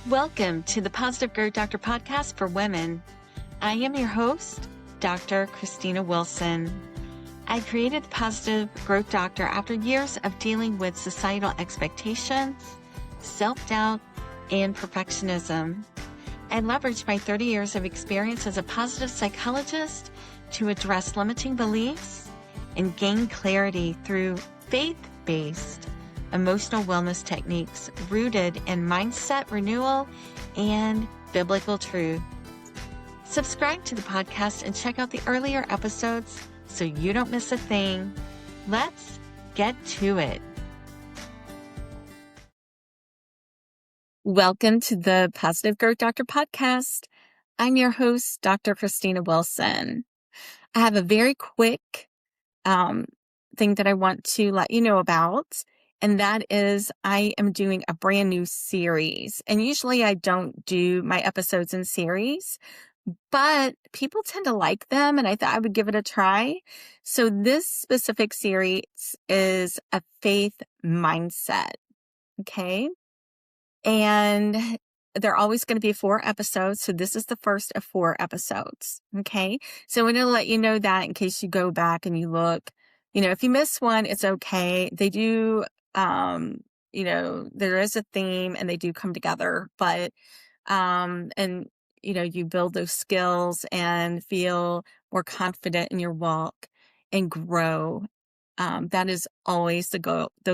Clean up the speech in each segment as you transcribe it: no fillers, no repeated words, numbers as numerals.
Welcome to the Positive Growth Doctor podcast for women. I am your host, Dr. Christina Wilson. I created the Positive Growth Doctor after years of dealing with societal expectations, self-doubt, and perfectionism. I leveraged my 30 years of experience as a positive psychologist to address limiting beliefs and gain clarity through faith-based emotional wellness techniques rooted in mindset renewal and biblical truth. Subscribe to the podcast and check out the earlier episodes so you don't miss a thing. Let's get to it. Welcome to the Positive Growth Doctor podcast. I'm your host, Dr. Christina Wilson. I have a very quick thing that I want to let you know about. And that is I am doing a brand new series. And usually I don't do my episodes in series, but people tend to like them. And I thought I would give it a try. So this specific series is a faith mindset. Okay. And they're always going to be 4 episodes. So this is the first of 4 episodes. Okay. So I'm going to let you know that in case you go back and you look, if you miss one, it's okay. They do, there is a theme and they do come together, but, you build those skills and feel more confident in your walk and grow. That is always the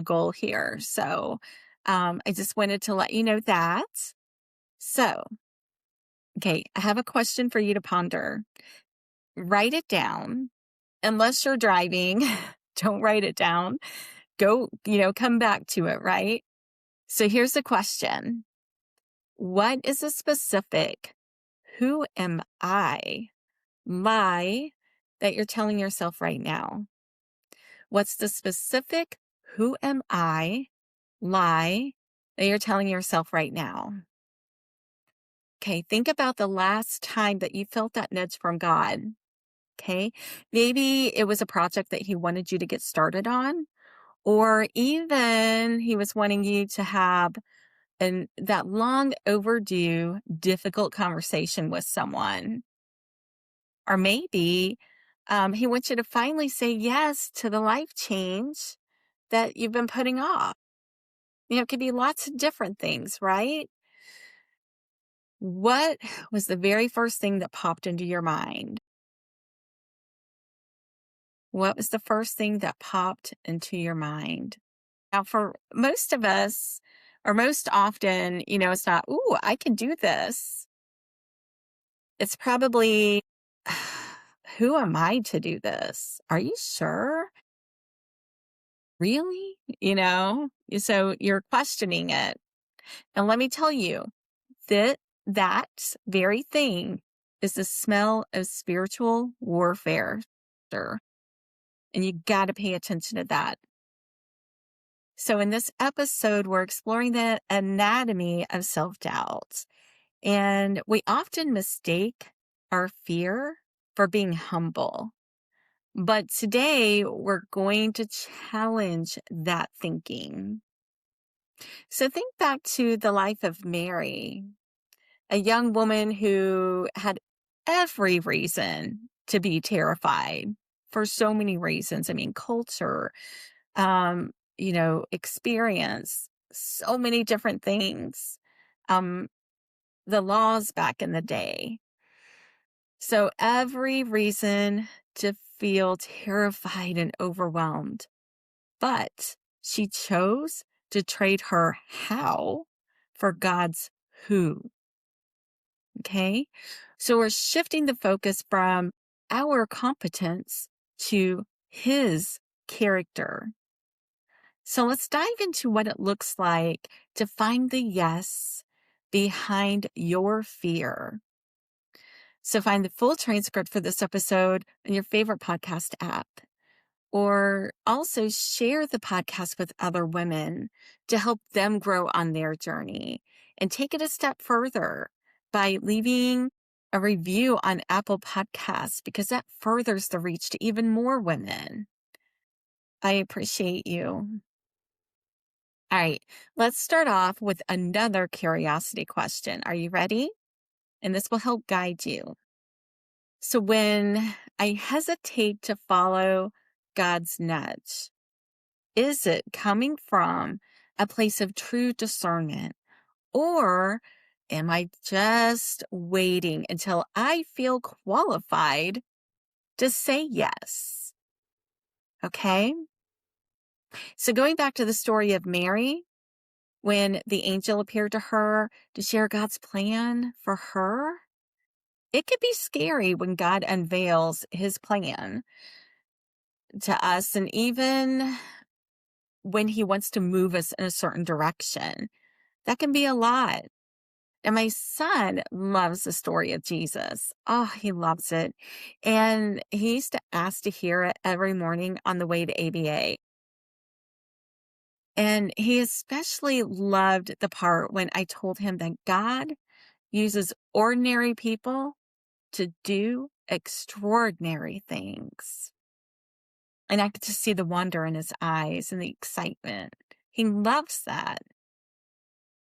goal here. So, I just wanted to let you know that. So, okay, I have a question for you to ponder. Write it down. Unless you're driving, don't write it down. Go, come back to it, right? So here's the question. What is a specific who am I lie that you're telling yourself right now? What's the specific who am I lie that you're telling yourself right now? Okay, think about the last time that you felt that nudge from God. Okay, maybe it was a project that He wanted you to get started on, or even He was wanting you to have that long overdue, difficult conversation with someone. Or maybe He wants you to finally say yes to the life change that you've been putting off. It could be lots of different things, right? What was the very first thing that popped into your mind? What was the first thing that popped into your mind? Now, for most of us, or most often, it's not, ooh, I can do this. It's probably, who am I to do this? Are you sure? Really? So you're questioning it. And let me tell you that very thing is the smell of spiritual warfare. And you got to pay attention to that. So in this episode, we're exploring the anatomy of self-doubt. And we often mistake our fear for being humble. But today, we're going to challenge that thinking. So think back to the life of Mary, a young woman who had every reason to be terrified for so many reasons. I mean, culture, experience, so many different things, the laws back in the day. So every reason to feel terrified and overwhelmed. But she chose to trade her how for God's who. Okay? So we're shifting the focus from our competence to His character. So let's dive into what it looks like to find the yes behind your fear. So find the full transcript for this episode in your favorite podcast app, or also share the podcast with other women to help them grow on their journey, and take it a step further by leaving a review on Apple Podcasts, because that furthers the reach to even more women. I appreciate you. All right, let's start off with another curiosity question. Are you ready? And this will help guide you. So, when I hesitate to follow God's nudge, is it coming from a place of true discernment? Or am I just waiting until I feel qualified to say yes? Okay. So, going back to the story of Mary, when the angel appeared to her to share God's plan for her, it could be scary when God unveils his plan to us, and even when he wants to move us in a certain direction. That can be a lot. And my son loves the story of Jesus. Oh, he loves it. And he used to ask to hear it every morning on the way to ABA. And he especially loved the part when I told him that God uses ordinary people to do extraordinary things. And I could just see the wonder in his eyes and the excitement. He loves that.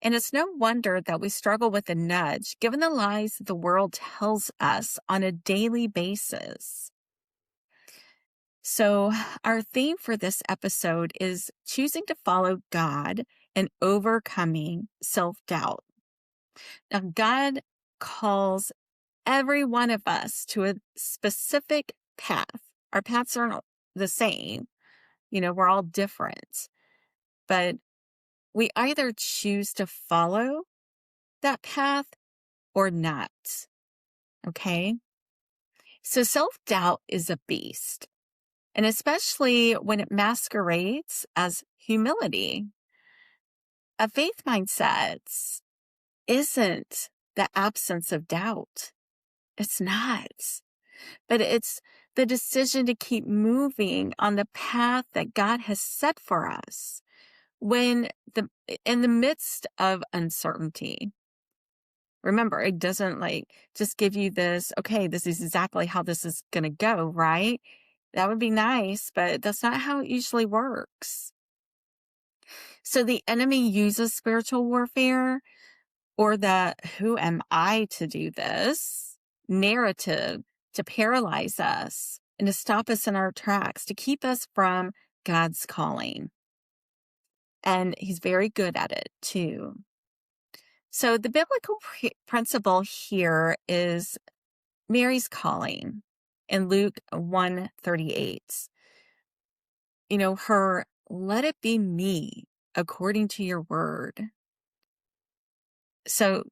And it's no wonder that we struggle with a nudge, given the lies that the world tells us on a daily basis. So, our theme for this episode is choosing to follow God and overcoming self-doubt. Now, God calls every one of us to a specific path. Our paths aren't the same. We're all different, but we either choose to follow that path or not. Okay. So self-doubt is a beast, and especially when it masquerades as humility. A faith mindset isn't the absence of doubt. It's not, but it's the decision to keep moving on the path that God has set for us when in the midst of uncertainty. Remember, it doesn't just give you this, okay, this is exactly how this is going to go, right? That would be nice, but that's not how it usually works. So the enemy uses spiritual warfare, or the "who am I to do this" narrative, to paralyze us and to stop us in our tracks, to keep us from God's calling. And he's very good at it too. So the biblical principle here is Mary's calling in Luke 1:38. Her "let it be me according to your word." So,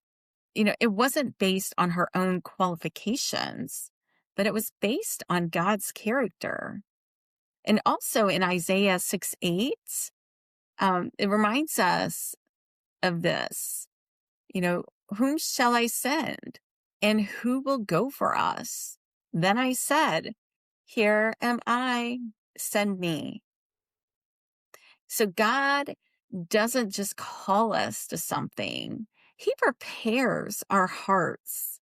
it wasn't based on her own qualifications, but it was based on God's character. And also in Isaiah 6:8, it reminds us of this. Whom shall I send? And who will go for us? Then I said, here am I, send me. So God doesn't just call us to something. He prepares our hearts.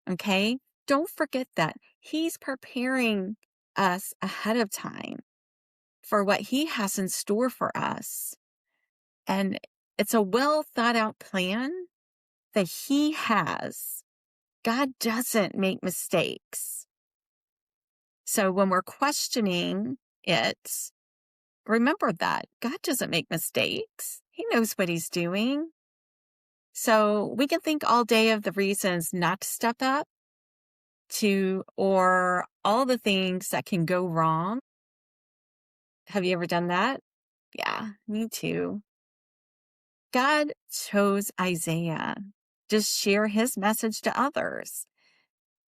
Okay? Don't forget that. He's preparing us ahead of time for what he has in store for us. And it's a well thought out plan that he has. God doesn't make mistakes. So when we're questioning it, remember that God doesn't make mistakes. He knows what he's doing. So we can think all day of the reasons not to step up or all the things that can go wrong. Have you ever done that? Yeah, me too. God chose Isaiah to share his message to others.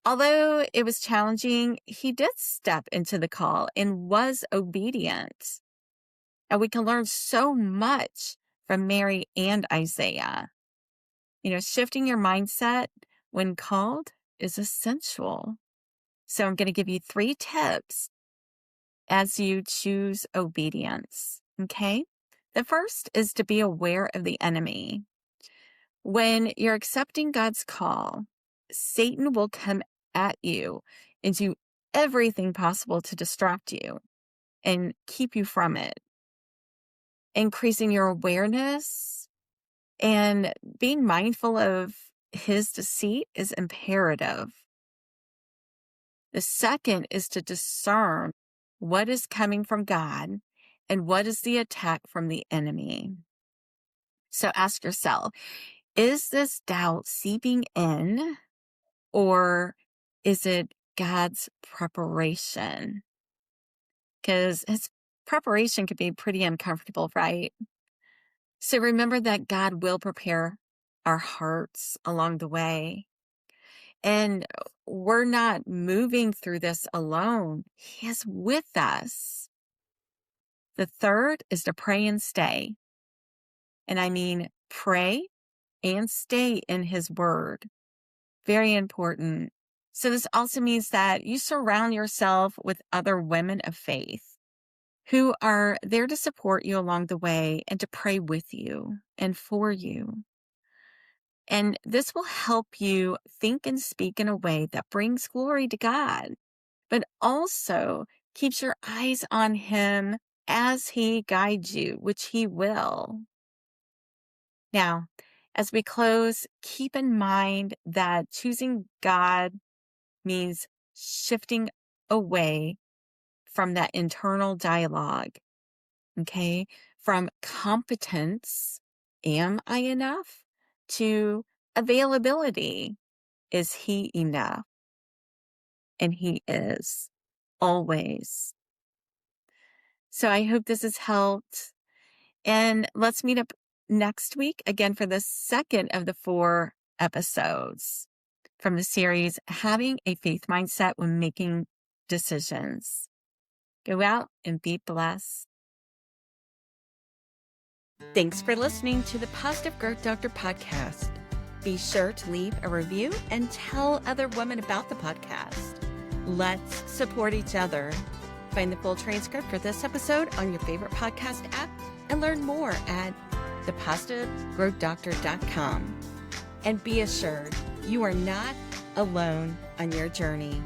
Although it was challenging, he did step into the call and was obedient. And we can learn so much from Mary and Isaiah. Shifting your mindset when called is essential. So I'm going to give you 3 tips as you choose obedience. Okay? The first is to be aware of the enemy. When you're accepting God's call, Satan will come at you and do everything possible to distract you and keep you from it. increasing your awareness and being mindful of his deceit is imperative. The second is to discern what is coming from God and what is the attack from the enemy. So ask yourself, is this doubt seeping in, or is it God's preparation? Because his preparation could be pretty uncomfortable, right? So remember that God will prepare our hearts along the way. And we're not moving through this alone. He is with us. The third is to pray and stay. And I mean, pray and stay in his word. Very important. So this also means that you surround yourself with other women of faith who are there to support you along the way and to pray with you and for you. And this will help you think and speak in a way that brings glory to God, but also keeps your eyes on him as he guides you, which he will. Now, as we close, keep in mind that choosing God means shifting away from that internal dialogue, okay? From competence, am I enough? To availability, is he enough? And he is, always. So I hope this has helped. And let's meet up next week again for the second of the 4 episodes from the series, Having a Faith Mindset When Making Decisions. Go out and be blessed. Thanks for listening to the Positive Growth Doctor podcast. Be sure to leave a review and tell other women about the podcast. Let's support each other. Find the full transcript for this episode on your favorite podcast app and learn more at thepositivegrowthdoctor.com. And be assured, you are not alone on your journey.